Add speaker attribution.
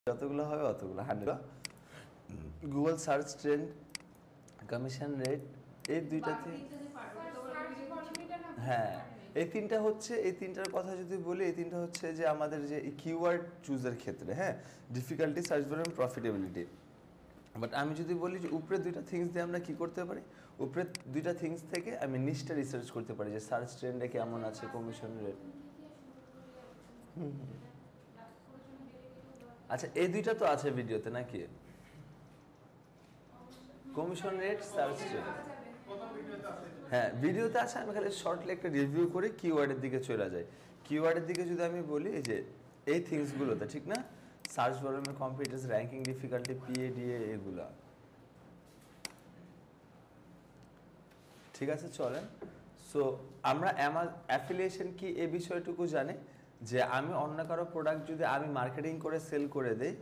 Speaker 1: যতগুলো হবে অতগুলো 100 Google search trend commission rate এই দুইটাতে হ্যাঁ এই তিনটা হচ্ছে এই তিনটার কথা যদি বলি এই তিনটা হচ্ছে যে আমাদের যে কিওয়ার্ড চুজের ক্ষেত্রে হ্যাঁ difficulty search volume profitability but আমি যদি বলি যে উপরে দুইটা থিংস দিয়ে আমরা কি করতে পারি উপরে দুইটা থিংস থেকে আমি নিচটা রিসার্চ করতে পারি যে সার্চ ট্রেন্ডে কেমন আছে কমিশন রেট আচ্ছা এই দুইটা তো আছে ভিডিওতে নাকি কমিশন রেট সার্চ ট্রেন্ড হ্যাঁ ভিডিওতে আছে আমি খালি শর্টলি একটা রিভিউ করে কিওয়ার্ডের দিকে চলে যাই কিওয়ার্ডের দিকে যদি আমি বলি এই যে এই থিংসগুলোতে ঠিক না সার্চ ভলিউমের কম্পিটিটরস র্যাঙ্কিং ডিফিকাল্টি পিএডিএ এগুলা ঠিক আছে চলেন সো আমরা অ্যাফিলিয়েশন কি এই বিষয়টুকু জানি যে আমি অন্য কারো প্রোডাক্ট যদি আমি মার্কেটিং করে সেল করে দেই